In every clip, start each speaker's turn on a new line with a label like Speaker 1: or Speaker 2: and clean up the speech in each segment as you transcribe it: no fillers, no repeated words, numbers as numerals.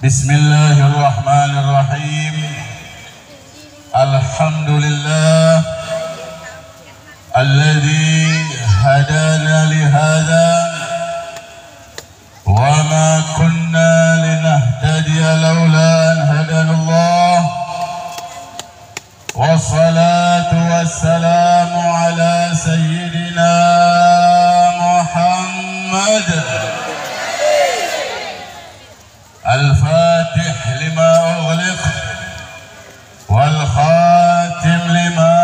Speaker 1: Bismillahirrahmanirrahim. Alhamdulillah alladzi hadana li hadza wa ma kunna linahtadiya laula an hadana Allah. Wassalatu wassalamu ala sayyidina Muhammad الفاتح لما أغلق والخاتم لما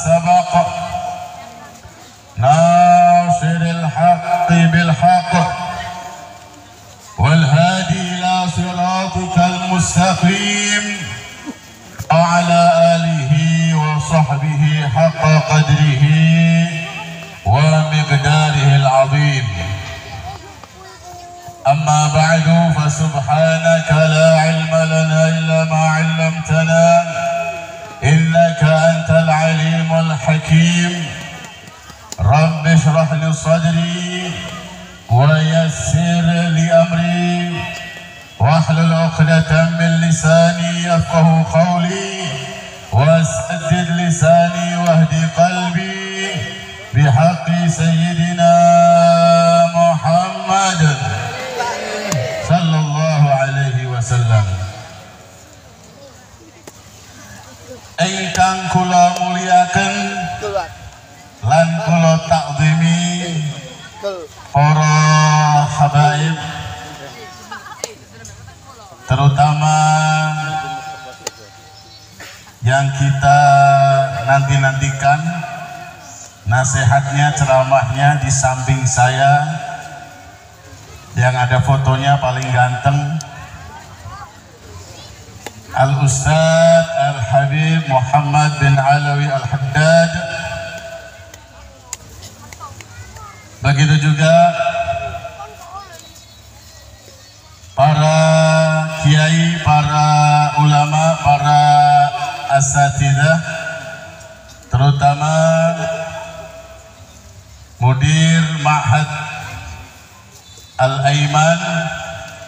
Speaker 1: سبق ناصر الحق بالحق والهادي إلى صراطك المستقيم وعلى آله وصحبه حق قدره ومقداره العظيم. أما بعد فسبحانك لا علم لنا إلا ما علمتنا إنك أنت العليم الحكيم. رب اشرح لي صدري ويسر لي أمري واحلل عقدة من لساني يفقه قولي واسدد لساني واهدي قلبي بحق سيدنا محمد sallallahu alaihi wasallam. Ingkang kula muliaken lan kula takzimi para habaib, terutama yang kita nanti-nantikan nasihatnya, ceramahnya di samping saya yang ada fotonya paling ganteng, Al-Ustadz Al-Habib Muhammad bin Alawi Al-Haddad. Begitu juga para kiai, para ulama, para asatidzah, terutama mudir Ma'had Al-Aiman,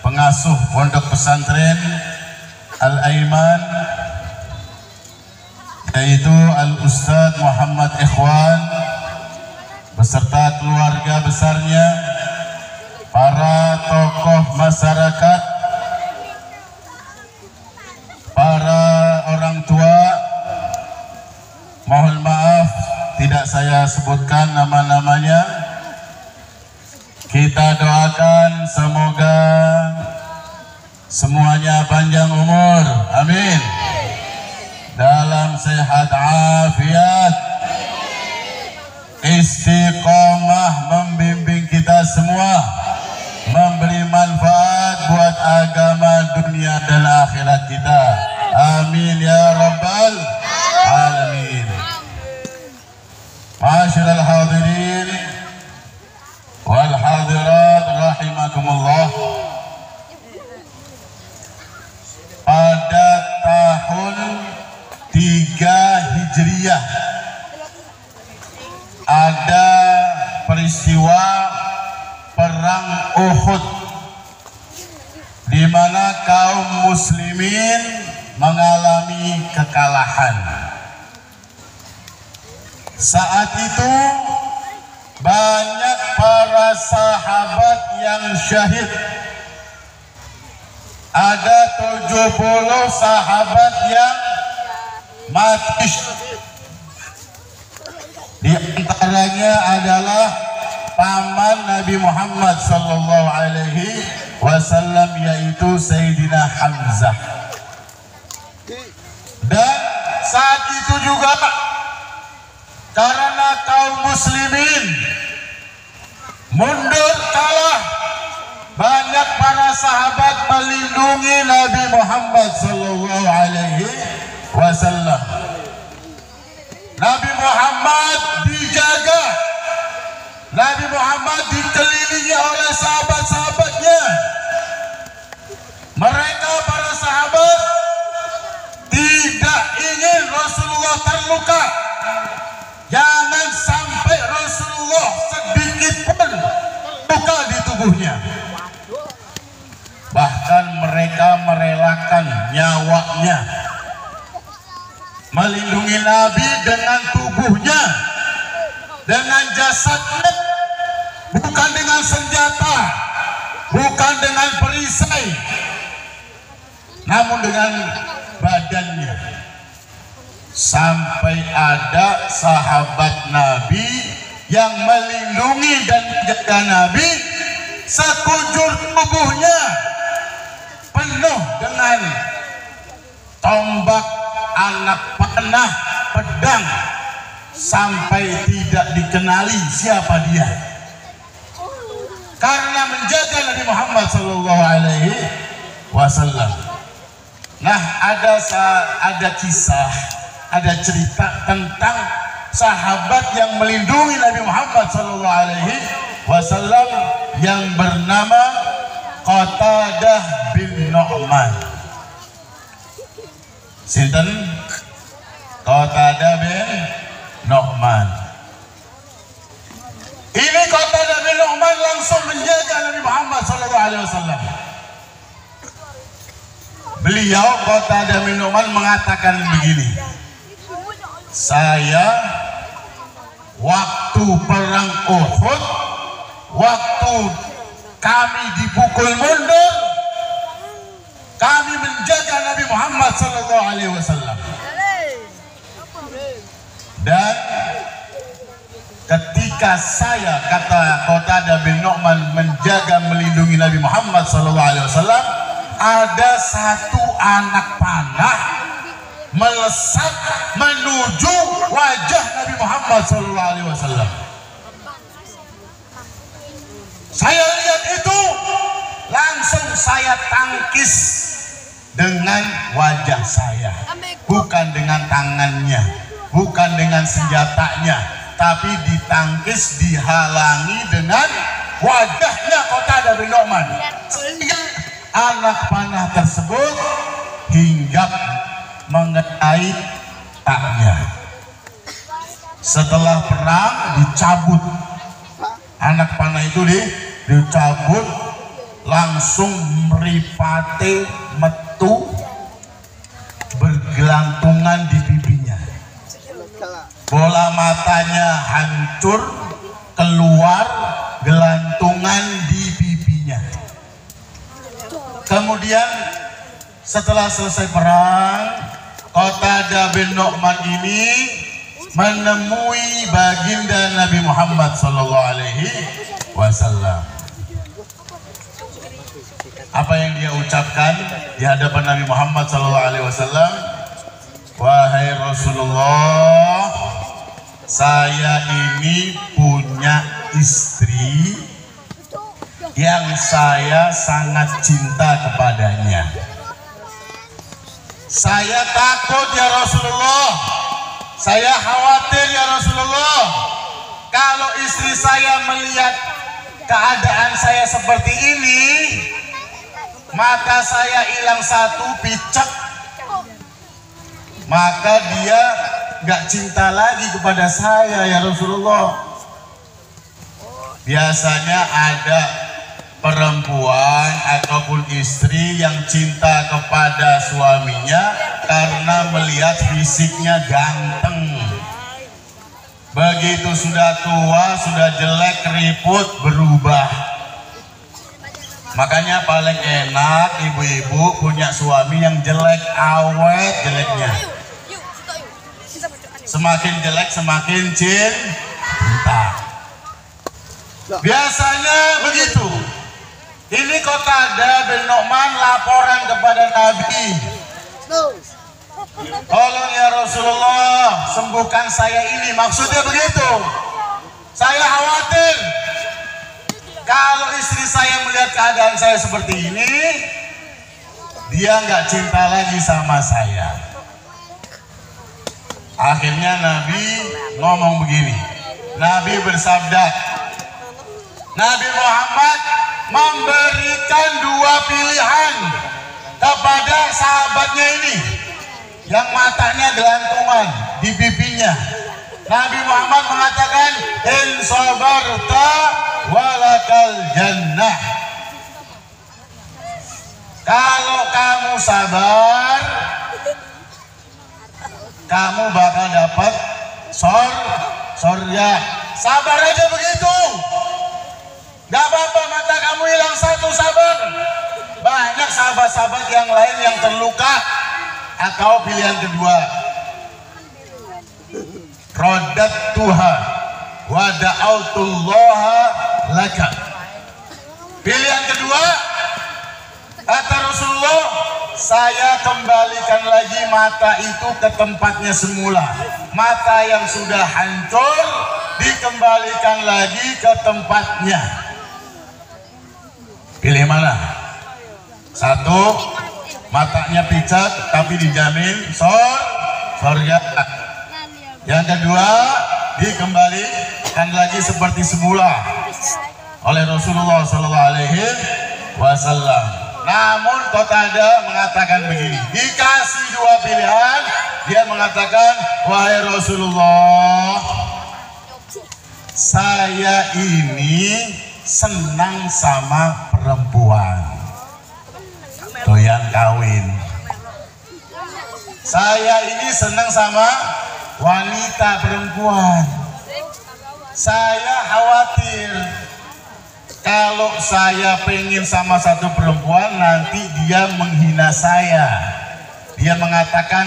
Speaker 1: pengasuh pondok pesantren Al-Aiman, yaitu Al-Ustadz Muhammad Ikhwan beserta keluarga besarnya, para tokoh masyarakat, para orang tua. Mohon maaf tidak saya sebutkan nama-namanya. Kita doakan semoga semuanya panjang umur, amin, dalam sehat afiat, istiqomah membimbing kita semua, memberi manfaat buat agama dunia dan akhirat kita, amin ya rabbal alamin. Ma'asyiral hadirin wal hadirat rahimakumullah. Pada tahun 3 Hijriah ada peristiwa perang Uhud, di mana kaum muslimin mengalami kekalahan. Saat itu banyak para sahabat yang syahid. Ada 70 sahabat yang mati. Di antaranya adalah paman Nabi Muhammad sallallahu alaihi wasallam, yaitu Sayyidina Hamzah. Dan saat itu juga karena kaum muslimin mundur kalah, banyak para sahabat melindungi Nabi Muhammad sallallahu alaihi wasallam. Nabi Muhammad dijaga, Nabi Muhammad dikelilingi oleh sahabat-sahabatnya. Mereka para sahabat tidak ingin Rasulullah terluka. Jangan sampai Rasulullah sedikit pun luka di tubuhnya. Bahkan mereka menyerahkan nyawanya, melindungi Nabi dengan tubuhnya, dengan jasadnya, bukan dengan senjata, bukan dengan perisai, namun dengan badannya. Sampai ada sahabat Nabi yang melindungi dan menjaga Nabi, sekujur tubuhnya penuh dengan tombak, anak panah, pedang, sampai tidak dikenali siapa dia, karena menjaga Nabi Muhammad SAW. Nah, ada kisah, ada cerita tentang sahabat yang melindungi Nabi Muhammad SAW yang bernama Qatadah bin Nu'man. Sinten? Qatadah bin Nu'man. Ini Qatadah bin Nu'man langsung menjaga Nabi Muhammad SAW. Beliau Qatadah bin Nu'man mengatakan begini, saya waktu perang Uhud, waktu kami dipukul mundur, kami menjaga Nabi Muhammad SAW. Dan ketika saya, kata Qatadah bin Nu'man, menjaga melindungi Nabi Muhammad SAW, ada satu anak panah melesat menuju wajah Nabi Muhammad SAW. Saya lihat itu, langsung saya tangkis dengan wajah saya, bukan dengan tangannya, bukan dengan senjatanya, tapi ditangkis, dihalangi dengan wajahnya Qatadah bin Nu'man. Anak panah tersebut hinggap mengenai taknya. Setelah perang dicabut, anak panah itu dicabut, langsung meripate metu bergelantungan di pipinya. Bola matanya hancur, keluar gelantungan di pipinya. Kemudian setelah selesai perang, Qatadah bin Nu'man ini menemui baginda Nabi Muhammad SAW. Apa yang dia ucapkan di hadapan Nabi Muhammad SAW? Wahai Rasulullah, saya ini punya istri yang saya sangat cinta kepadanya. Saya takut ya Rasulullah, saya khawatir ya Rasulullah, kalau istri saya melihat keadaan saya seperti ini, maka saya hilang satu picek, maka dia gak cinta lagi kepada saya ya Rasulullah. Biasanya ada perempuan ataupun istri yang cinta kepada suaminya karena melihat fisiknya ganteng. Begitu sudah tua, sudah jelek, keriput, berubah. Makanya paling enak ibu-ibu punya suami yang jelek, awet jeleknya. Semakin jelek semakin cinta. Biasanya begitu. Ini Qatadah bin Nu'man laporan kepada Nabi, tolong ya Rasulullah, sembuhkan saya ini. Maksudnya begitu, saya khawatir kalau istri saya melihat keadaan saya seperti ini, dia nggak cinta lagi sama saya. Akhirnya Nabi ngomong begini, Nabi bersabda, Nabi Muhammad memberikan dua pilihan kepada sahabatnya ini yang matanya gelantungan di pipinya. Nabi Muhammad mengatakan, in sabarta walakal jannah. Kalau kamu sabar, kamu bakal dapat surga. Sabar aja begitu. Gak apa-apa mata kamu hilang satu, sabar. Banyak sahabat-sahabat yang lain yang terluka. Atau pilihan kedua, rodat Tuhan wa da'autullaha laka. Pilihan kedua, kata Rasulullah, saya kembalikan lagi mata itu ke tempatnya semula. Mata yang sudah hancur dikembalikan lagi ke tempatnya. Pilih mana? Satu, matanya picat tapi dijamin surga. Yang kedua, dikembalikan lagi seperti semula oleh Rasulullah SAW. Namun Qatadah mengatakan begini, dikasih dua pilihan, dia mengatakan, wahai Rasulullah, saya ini senang sama perempuan, doyan kawin. Saya ini senang sama wanita perempuan. Saya khawatir kalau saya pengen sama satu perempuan, nanti dia menghina saya. Dia mengatakan,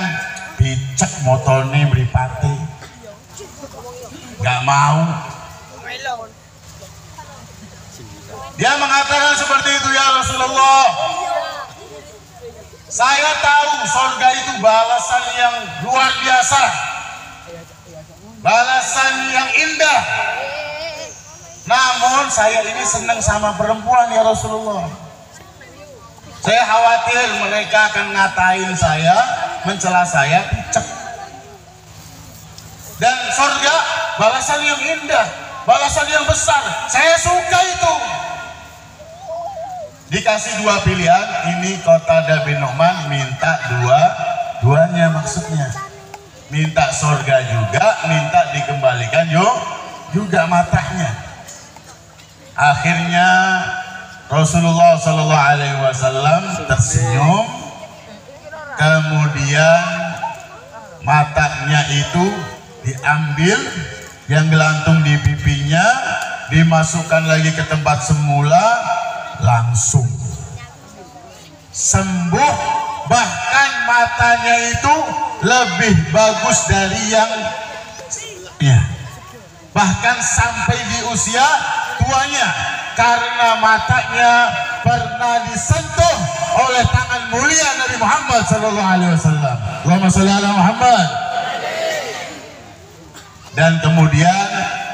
Speaker 1: becek motornya meripati. Gak mau. Dia mengatakan seperti itu, ya Rasulullah. Saya tahu surga itu balasan yang luar biasa, balasan yang indah. Namun saya ini senang sama perempuan, ya Rasulullah. Saya khawatir mereka akan ngatain saya, mencela saya, picek. Dan surga balasan yang indah, balasan yang besar. Saya suka itu. Dikasih dua pilihan, ini Qatadah bin Nu'man minta duanya maksudnya. Minta surga juga, minta dikembalikan juga matanya. Akhirnya Rasulullah SAW tersenyum, kemudian matanya itu diambil, yang gelantung di pipinya dimasukkan lagi ke tempat semula, langsung sembuh. Bahkan matanya itu lebih bagus dari yang bahkan sampai di usia tuanya, karena matanya pernah disentuh oleh tangan mulia Nabi Muhammad SAW. Allahumma sholli ala Muhammad. Dan kemudian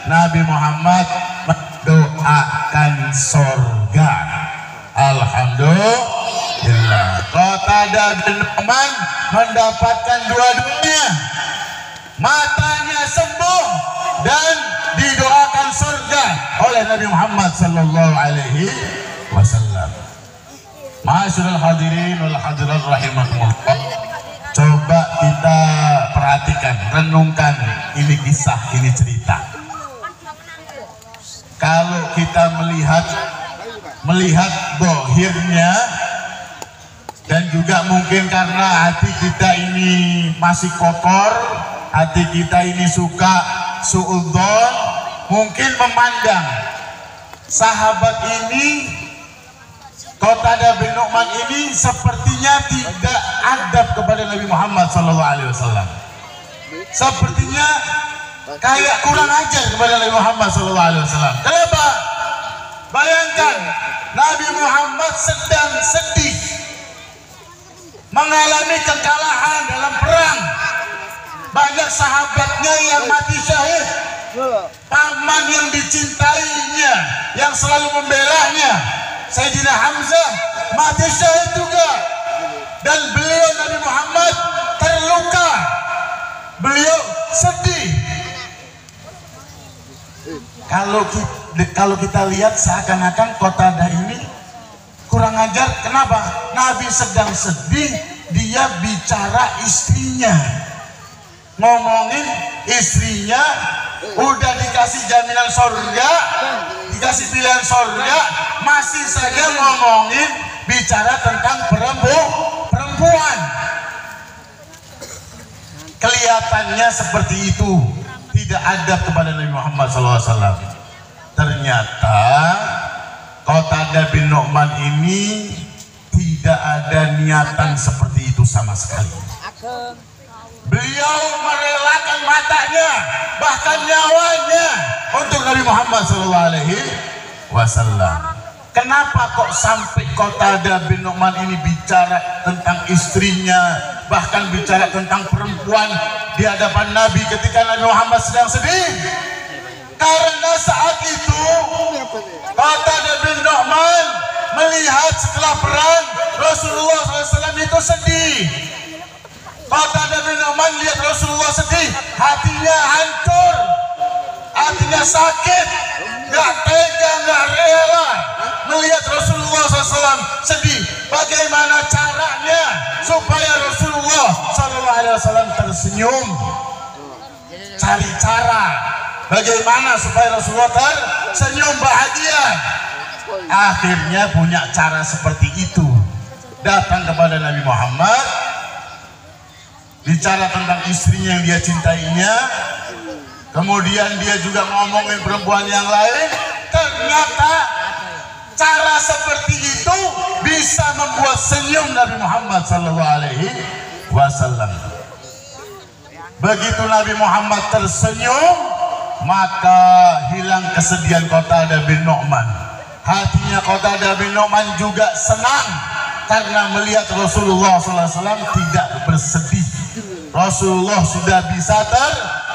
Speaker 1: Nabi Muhammad mendoakan surga. Alhamdulillah, Qatadah bin Nu'man mendapatkan dua-duanya. Matanya sembuh dan didoakan surga oleh Nabi Muhammad sallallahu alaihi wasallam. Ma'asyiral hadirin wal hadirat rahimakumullah. Coba kita perhatikan, renungkan ini kisah, ini cerita. Kalau kita melihat dohirnya, dan juga mungkin karena hati kita ini masih kotor, hati kita ini suka suudzon, mungkin memandang sahabat ini, Qatadah bin Nu'man ini sepertinya tidak adab kepada Nabi Muhammad SAW. Sepertinya kayak kurang ajar kepada Nabi Muhammad SAW. Kenapa? Bayangkan, Nabi Muhammad sedang sedih, mengalami kekalahan dalam perang. Banyak sahabatnya yang mati syahid. Paman yang dicintainya, yang selalu membelanya, Sayyidina Hamzah, mati syahid juga. Dan beliau, Nabi Muhammad, terluka. Beliau sedih. Kalau kita lihat seakan-akan Qatadah ini kurang ajar. Kenapa? Nabi sedang sedih, dia bicara istrinya, ngomongin istrinya, udah dikasih jaminan surga, dikasih pilihan surga, masih saja ngomongin bicara tentang perempuan. Kelihatannya seperti itu, tidak adab kepada Nabi Muhammad SAW. Ternyata Qatadah bin Nu'man ini tidak ada niatan seperti itu sama sekali. Beliau merelakan matanya, bahkan nyawanya untuk Nabi Muhammad SAW. Kenapa kok sampai Qatadah bin Nu'man ini bicara tentang istrinya, bahkan bicara tentang perempuan di hadapan Nabi ketika Nabi Muhammad sedang sedih? Karena saat itu Qatadah bin Nu'man melihat setelah perang Rasulullah SAW itu sedih. Qatadah bin Nu'man lihat Rasulullah sedih, hatinya hancur, hatinya sakit, gak tega, gak rela melihat Rasulullah SAW sedih. Bagaimana caranya supaya Rasulullah SAW tersenyum? Cari cara bagaimana supaya Rasulullah tersenyum bahagia. Akhirnya punya cara seperti itu. Datang kepada Nabi Muhammad, bicara tentang istrinya yang dia cintainya. Kemudian dia juga ngomongin perempuan yang lain. Ternyata cara seperti itu bisa membuat senyum Nabi Muhammad SAW. Begitu Nabi Muhammad tersenyum, maka hilang kesedihan Qatadah bin Nu'man. Hatinya Qatadah bin Nu'man juga senang karena melihat Rasulullah SAW tidak bersedih. Rasulullah sudah bisa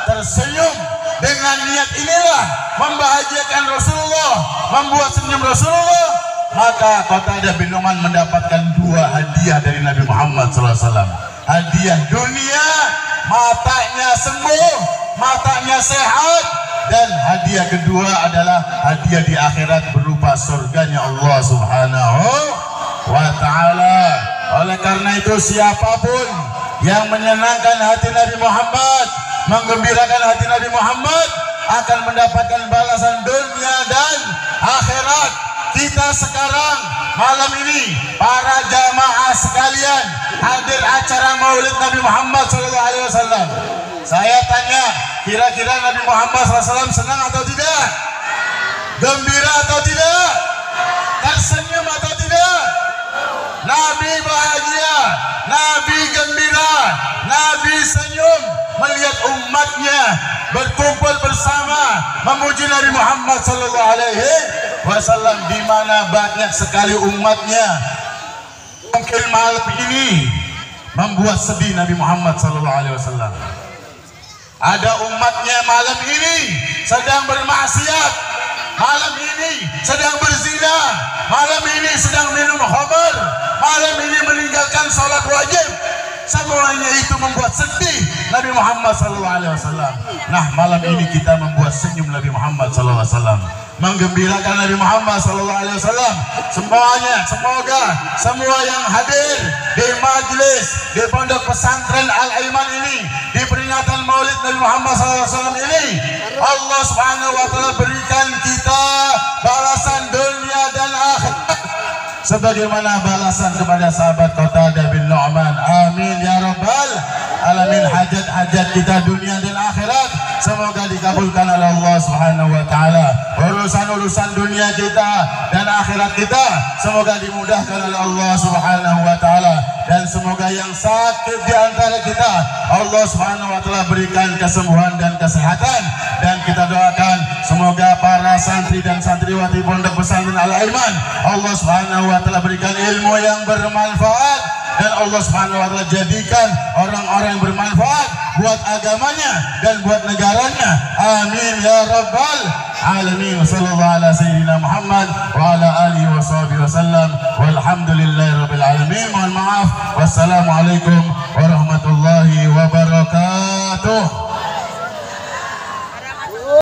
Speaker 1: tersenyum. Dengan niat inilah membahagiakan Rasulullah, membuat senyum Rasulullah. Maka Qatadah bin Nu'man mendapatkan dua hadiah dari Nabi Muhammad SAW. Hadiah dunia, matanya sembuh, matanya sehat. Dan hadiah kedua adalah hadiah di akhirat berupa surganya Allah Subhanahu wa Ta'ala. Oleh karena itu, siapapun yang menyenangkan hati Nabi Muhammad, menggembirakan hati Nabi Muhammad, akan mendapatkan balasan dunia dan akhirat. Kita sekarang malam ini para jamaah sekalian hadir acara Maulid Nabi Muhammad SAW. Saya tanya, kira-kira Nabi Muhammad SAW senang atau tidak? Gembira atau tidak? Tersenyum atau tidak? Nabi bahagia, Nabi gembira, Nabi senyum melihat umatnya berkumpul bersama memuji Nabi Muhammad SAW, di mana banyak sekali umatnya. Mungkin malam ini membuat sedih Nabi Muhammad SAW. Ada umatnya malam ini sedang bermaksiat, malam ini sedang berzina, malam ini sedang minum khamar, malam ini meninggalkan salat wajib. Semuanya itu membuat sedih Nabi Muhammad SAW. Nah, malam ini kita membuat senyum Nabi Muhammad SAW, menggembirakan Nabi Muhammad SAW. Semuanya, semoga semua yang hadir di majelis di Pondok Pesantren Al-Aiman ini, di peringatan Maulid Nabi Muhammad SAW ini, Allah Subhanahu wa Ta'ala berikan kita balasan dunia dan akhirat sebagaimana balasan kepada sahabat Qatadah bin Nu'man. Amin ya rabbal alamin. Hajat-hajat kita dunia dan akhirat semoga dikabulkan oleh Allah Subhanahu wa Ta'ala. Urusan-urusan dunia kita dan akhirat kita semoga dimudahkan oleh Allah Subhanahu wa Ta'ala. Dan semoga yang sakit di antara kita Allah Subhanahu wa Ta'ala berikan kesembuhan dan kesehatan. Dan kita doakan semoga para santri dan santriwati Pondok Pesantren Al-Aiman Allah Subhanahu wa Ta'ala berikan ilmu yang bermanfaat, dan Allah Subhanahu wa Ta'ala jadikan orang-orang yang bermanfaat buat agamanya dan buat negaranya. Amin ya rabbal alamin. Sallallahu ala sayyidina Muhammad wa ala alihi wa sahbihi wasallam. Walhamdulillahi rabbil alamin. Mohon maaf. Wassalamualaikum